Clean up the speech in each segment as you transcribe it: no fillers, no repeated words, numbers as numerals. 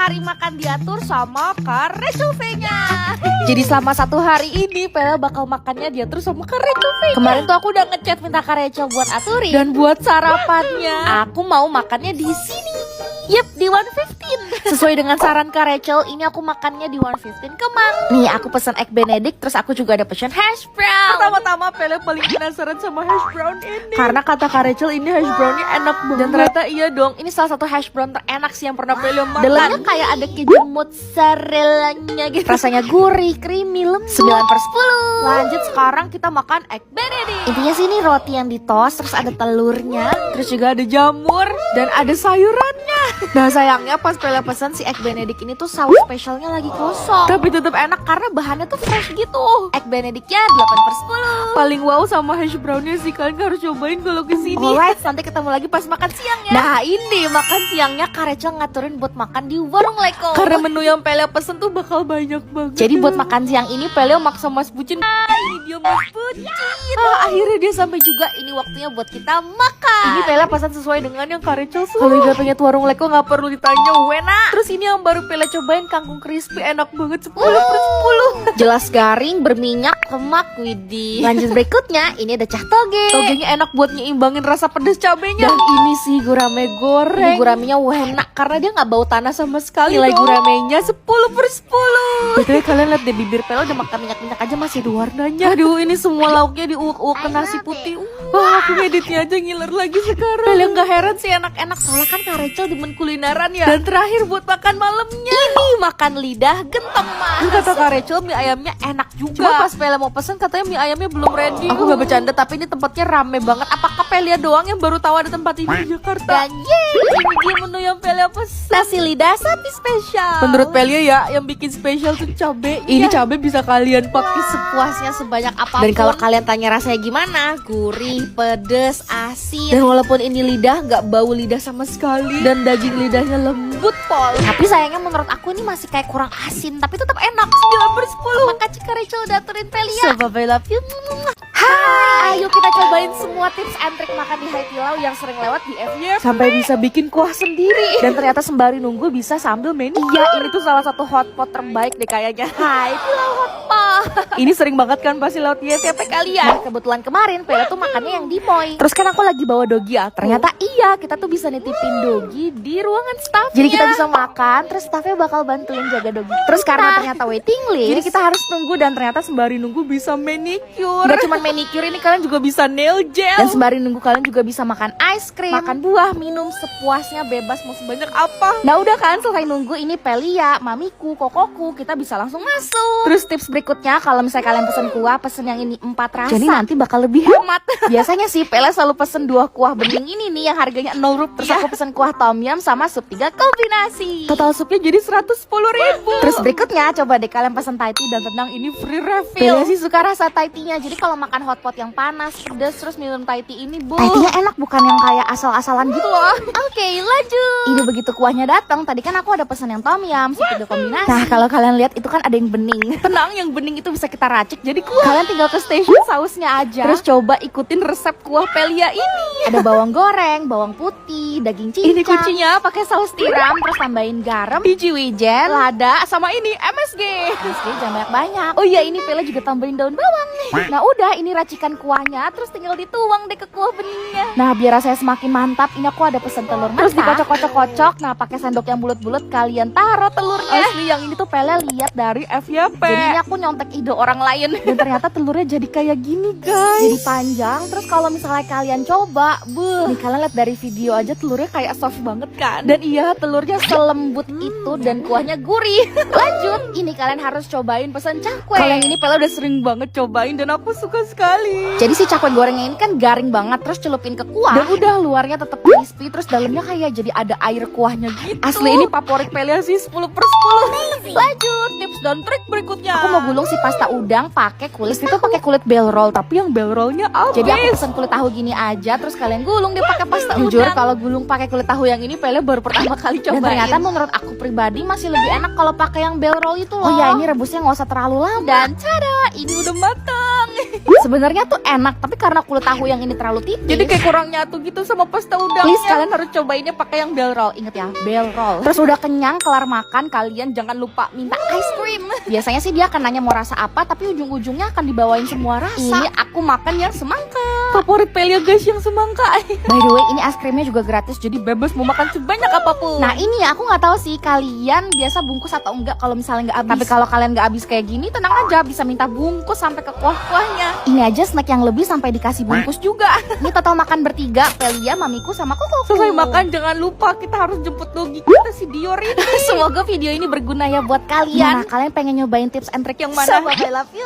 hari makan diatur sama Kak Rachel V-nya. Jadi selama 1 hari ini Pela bakal makannya diatur sama Kak Rachel V-nya. Kemarin tuh aku udah ngechat minta Kak Rachel buat aturin dan buat sarapannya. Aku mau makannya di sini. Yep, di 115. Sesuai dengan saran Kak Rachel, ini aku makannya di 115 Kemang. Nih, aku pesan egg benedict, terus aku juga ada pesan hash brown. Pertama-tama Pele paling penasaran sama hash brown ini. Karena kata Kak Rachel ini hash brownnya enak banget. Dan ternyata iya dong, ini salah satu hash brown terenak sih yang pernah Pele makan. Dalamnya kayak ada keju mozzarella-nya gitu. Rasanya gurih, creamy, lembut. 9/10. Lanjut, sekarang kita makan egg benedict. Intinya sih ini roti yang ditos, terus ada telurnya, terus juga ada jamur, dan ada sayurannya. Nah sayangnya pas Pele pesan si egg benedict ini tuh saus spesialnya lagi kosong. Tapi tetap enak karena bahannya tuh fresh gitu. Egg benedictnya 8/10. Paling wow sama hash brownnya sih, kalian harus cobain kalau kesini. Alright, nanti ketemu lagi pas makan siangnya. Nah ini makan siangnya Kak Rachel ngaturin buat makan di warung Leko. Karena menu yang Pele pesen tuh bakal banyak banget. Jadi buat makan siang ini Pele maksa Mas Bucin. Ini dia Mas Bucin. Akhirnya dia sampai juga. Ini waktunya buat kita makan. Ini Pele pesan sesuai dengan yang Kak Rachel suka. Kalau udah pengen warung Leko nggak perlu ditanya wena. Terus ini yang baru Pele cobain, kangkung crispy, enak banget 10/10. Jelas garing, berminyak, lemak, widih. Lanjut berikutnya, ini ada cah toge. Togenya enak buat nyimbangin rasa pedas cabenya. Dan ini sih gurame goreng. Ini guramenya enak karena dia nggak bau tanah sama sekali. Nilai guramenya 10/10. Betul, kalian lihat deh bibir Pele udah makan minyak-minyak aja masih ada warnanya. Aduh, ini semua lauknya diuak-uak ke nasi putih. Wah, aku ngeditnya aja ngiler lagi sekarang. Pele nggak heran sih enak-enak, soalnya kan Kak Rachel demen kulineran ya. Dan terakhir buat makan malamnya, ini makan lidah gentong mas. Kata Kak Rachel mie ayamnya enak juga. Cuma pas Pele mau pesen katanya mie ayamnya belum ready. Aku gak bercanda, tapi ini tempatnya rame banget. Apakah Pele doang yang baru tahu ada tempat ini di Jakarta? Dan ini dia menu yang Pele pesen. Nasi lidah sapi spesial. Menurut Pele ya, yang bikin spesial tuh cabe. Ini cabe bisa kalian pakai sepuasnya sebanyak apapun. Dan kalau kalian tanya rasanya gimana, gurih, pedes, asin. Dan walaupun ini lidah gak bau lidah sama sekali. Dan daging lidahnya lembut pol. Tapi sayangnya menurut aku ini masih kayak kurang asin, tapi tetap enak. 9/10. Makasih Kak Rachel udah aturin Pele ya. So bye love you. Hai, ayo kita cobain semua tips and trik makan di Haidilao yang sering lewat di FYP. Sampai bisa bikin kuah sendiri. Dan ternyata sembari nunggu bisa sambil main. Iya, ini tuh salah satu hotpot terbaik deh kayaknya. Haidilao hotpot. Ini sering banget kan pasti lewat di FYP kalian. Nah, kebetulan kemarin Pele tuh makannya yang di Moy. Terus kan aku lagi bawa Dogi ya. Ternyata iya, kita tuh bisa nitipin Dogi di ruangan staff. Jadi kita bisa makan, terus staffnya bakal bantuin jaga Dogi. Terus karena ternyata waiting list, jadi kita harus tunggu, dan ternyata sembari nunggu bisa manicure. Gak cuma manicure, ini kalian juga bisa nail gel. Dan sembari nunggu kalian juga bisa makan ice cream, makan buah, minum sepuasnya, bebas mau sebanyak apa. Nah udah kan, selesai nunggu ini Pelia, mamiku, kokoku, kita bisa langsung masuk. Terus tips berikutnya, kalau misalnya kalian pesen kuah, pesen yang ini 4 rasa. Jadi nanti bakal lebih hemat. Biasanya sih Pele selalu pesen 2 kuah bening ini nih yang harganya 0 rupiah. Terus aku pesen kuah tom yum sama sup 3 kombinasi. Total supnya jadi 110.000. Terus berikutnya coba deh kalian pesen Thai tea, dan tenang ini free refill. Pele sih suka rasa Thai tea-nya. Jadi kalau makan hotpot yang panas, pedas, terus minum Thai tea ini, Thai tea-nya enak, bukan yang kayak asal-asalan gitu loh. Oke, lanjut. Ini begitu kuahnya datang, tadi kan aku ada pesan yang tom yum, sup 3 kombinasi. Nah, kalau kalian lihat itu kan ada yang bening. Tenang, yang bening itu bisa kita racik jadi kuah. Kalian tinggal ke station sausnya aja. Terus coba ikutin resep kuah Pelia ini. Ada bawang goreng, bawang putih, daging cincang. Ini kuncinya pakai saus tiram, terus tambahin garam, biji wijen, lada, sama ini MSG. MSG jangan banyak-banyak. Oh iya, ini Pele juga tambahin daun bawang nih. Nah udah, ini racikan kuahnya, terus tinggal dituang deh ke kuah beningnya. Nah biar rasanya semakin mantap, ini aku ada pesen telur mata. Terus dikocok-kocok-kocok. Nah pakai sendok yang bulat-bulat kalian taruh telurnya. Asli yang ini tuh Pele lihat dari FYP. Jadi ini aku nyontek ide orang lain. Dan ternyata telurnya jadi kayak gini guys. Jadi panjang. Terus kalau misalnya kalian coba, nih kalian lihat dari video aja telurnya kayak soft banget kan. Dan iya, telurnya selembut itu dan kuahnya gurih. Lanjut, ini kalian harus cobain pesan cakwe. Kalau yang ini Pele udah sering banget cobain dan aku suka sekali. Jadi si cakwe gorengnya ini kan garing banget, terus celupin ke kuah. Dan udah luarnya tetap crispy, terus dalamnya kayak jadi ada air kuahnya gitu. Asli ini favorit Pele sih 10/10. Lanjut, tips dan trik berikutnya. Aku mau gulung si pasta udang pakai kulit itu pakai kulit bell roll, tapi yang bell rollnya habis. Jadi aku pesen kulit tahu gini aja, terus kalian gulung dia pakai pasta udang. Jujur kalau gulung pakai kulit tahu yang ini Pele baru pertama kali cobain. Dan ternyata menurut aku pribadi masih lebih enak kalau pakai yang bell roll itu loh. Oh ya, ini rebusnya nggak usah terlalu lama. Dan cara ini udah matang. Sebenarnya tuh enak, tapi karena kulit tahu yang ini terlalu tipis, jadi kayak kurang nyatu gitu sama pasta udang. Please kalian harus cobainnya pakai yang bell roll. Ingat ya, bell roll. Terus udah kenyang, kelar makan, kalian jangan lupa minta ice cream. Biasanya sih dia akan nanya mau rasa apa, tapi ujung-ujungnya akan dibawain semua rasa. Ini aku makan yang semangka. Favorit Pelia guys yang semangka. By the way, ini es krimnya juga gratis, jadi bebas mau makan sebanyak apapun. Nah ini ya, aku nggak tahu sih kalian biasa bungkus atau enggak kalau misalnya nggak habis. Tapi kalau kalian nggak habis kayak gini, tenang aja, bisa minta bungkus sampai ke kuah-kuahnya. Ini aja snack yang lebih sampai dikasih bungkus juga. Ini total makan bertiga, Pelia, mamiku, sama Koko. Selesai makan jangan lupa kita harus jemput dogi kita si Dior ini. Semoga video ini berguna ya buat kalian. Nah, kalian pengen nyobain tips and trick yang mana? So, I love you.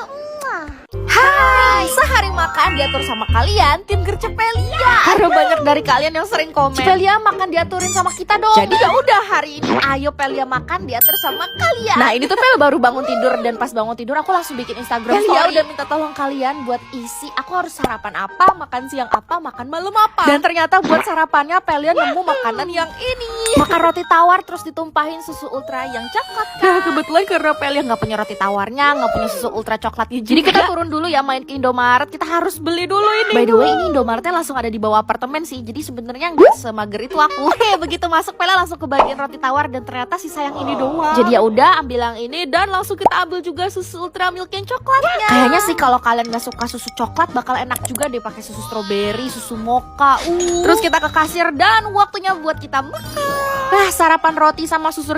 Hai, sehari makan diatur sama kalian tim Gercep Pelia. Karena banyak dari kalian yang sering komen, Pelia makan diaturin sama kita dong. Jadi ya udah hari ini ayo Pelia makan diatur sama kalian. Nah ini tuh Pelia baru bangun tidur, dan pas bangun tidur aku langsung bikin Instagram story. Pelia udah minta tolong kalian buat isi aku harus sarapan apa, makan siang apa, makan malam apa. Dan ternyata buat sarapannya Pelia nemu makanan yang ini. Makan roti tawar terus ditumpahin susu ultra yang coklat. Nah kebetulan karena Pelia nggak punya roti tawarnya, nggak punya susu ultra coklatnya, jadi kita turun dulu ya main ke Indomaret. Kita harus beli dulu ini. By the way ini Indomaretnya langsung ada di bawah apartemen sih, jadi sebenarnya nggak semager itu aku. Begitu masuk Pelia langsung kebagian roti tawar, dan ternyata sisa yang ini doang. Jadi ya udah ambil yang ini, dan langsung kita ambil juga susu ultra milk yang coklatnya. Kayaknya sih kalau kalian nggak suka susu coklat bakal enak juga deh pakai susu stroberi, susu mocha. Terus kita ke kasir dan waktunya buat kita makan. Nah sarapan roti sama susu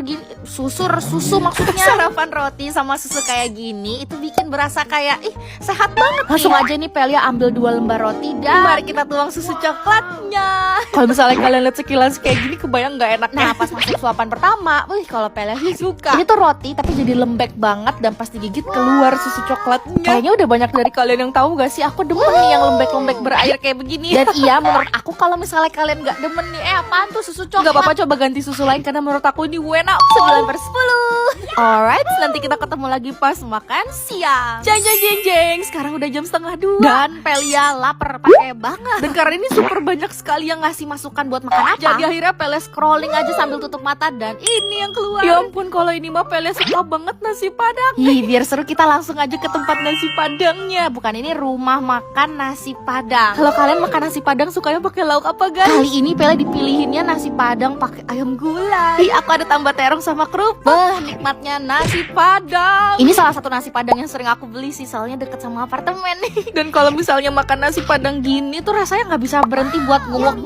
maksudnya. Sarapan roti sama susu kayak gini itu bikin berasa kayak sehat banget. Langsung aja nih Pelia ambil 2 lembar roti dan mari kita tuang susu coklatnya. Kalau misalnya kalian lihat sekilas kayak gini kebayang nggak enak. Nah pas masuk suapan pertama, kalau Pelia sih suka. Ini tuh roti tapi jadi lembek banget, dan pas digigit keluar susu coklatnya. Kayaknya udah banyak dari kalian yang tahu gak sih, aku demen nih yang lembek-lembek berair kayak begini. Dan iya menurut aku kalau misalnya kalian nggak demen nih, apaan tuh susu coklat, nggak apa-apa, coba ganti susu lain karena menurut aku ini enak. 9/10. Alright, nanti kita ketemu lagi pas makan siang. Jeng. Sekarang udah jam 1:30 dan Pelia lapar pakai banget. Dan karena ini super banyak sekali yang ngasih masukan buat makan apa, jadi akhirnya Pelia scrolling aja sambil tutup mata, dan ini yang keluar. Ya ampun, kalau ini mah Pelia suka banget nasi padang. Biar seru kita langsung aja ke tempat nasi padangnya. Bukan, ini rumah makan nasi padang. Kalau kalian makan nasi padang sukanya pakai lauk apa guys? Kali ini Pelia dipilihinnya nasi padang pakai ayam gulai. Aku ada tambah terong sama kerupuk. Nikmatnya nasi padang. Ini salah satu nasi padang yang sering aku beli sih, soalnya deket sama apartemen nih. Dan kalau misalnya makan nasi padang gini tuh rasanya nggak bisa berhenti buat nguak.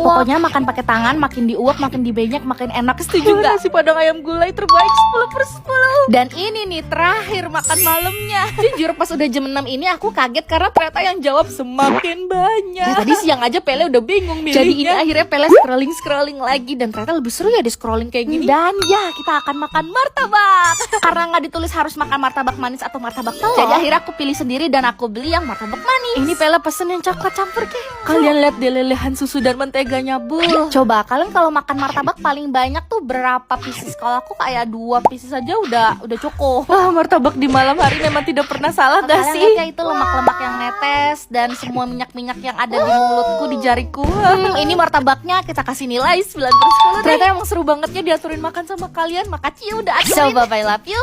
Pokoknya makan pakai tangan, makin diuap, makin dibanyak, makin enak. Setuju nggak? Nasi padang ayam gulai terbaik 10/10. Dan ini nih terakhir makan malamnya. Jujur pas udah jam 6 ini aku kaget karena ternyata yang jawab semakin banyak. Ya, tadi siang aja Pele udah bingung milihnya. Jadi ini akhirnya Pele scrolling lagi, dan ternyata lebih seru ya di scrolling kayak gini. Dan ya kita akan makan martabak. Karena nggak ditulis harus makan martabak manis atau martabak telur, jadi akhirnya aku pilih sendiri dan aku beli yang martabak manis. Ini Pele pesen yang coklat campur kek. Kalian lihat deh lelehan susu dan menteganya, Coba kalian kalau makan martabak paling banyak tuh berapa pieces? Kalau aku kayak 2 pieces aja udah cukup. Wah, martabak di malam hari memang tidak pernah salah gak sih? Kalian lihat itu lemak-lemak yang netes dan semua minyak-minyak yang ada di mulutku, di jariku. Ini martabaknya kita kasih nilai 9/10. Ternyata emang seru bangetnya diaturin makan sama kalian. Makasih udah aturin. So bye bye, love you.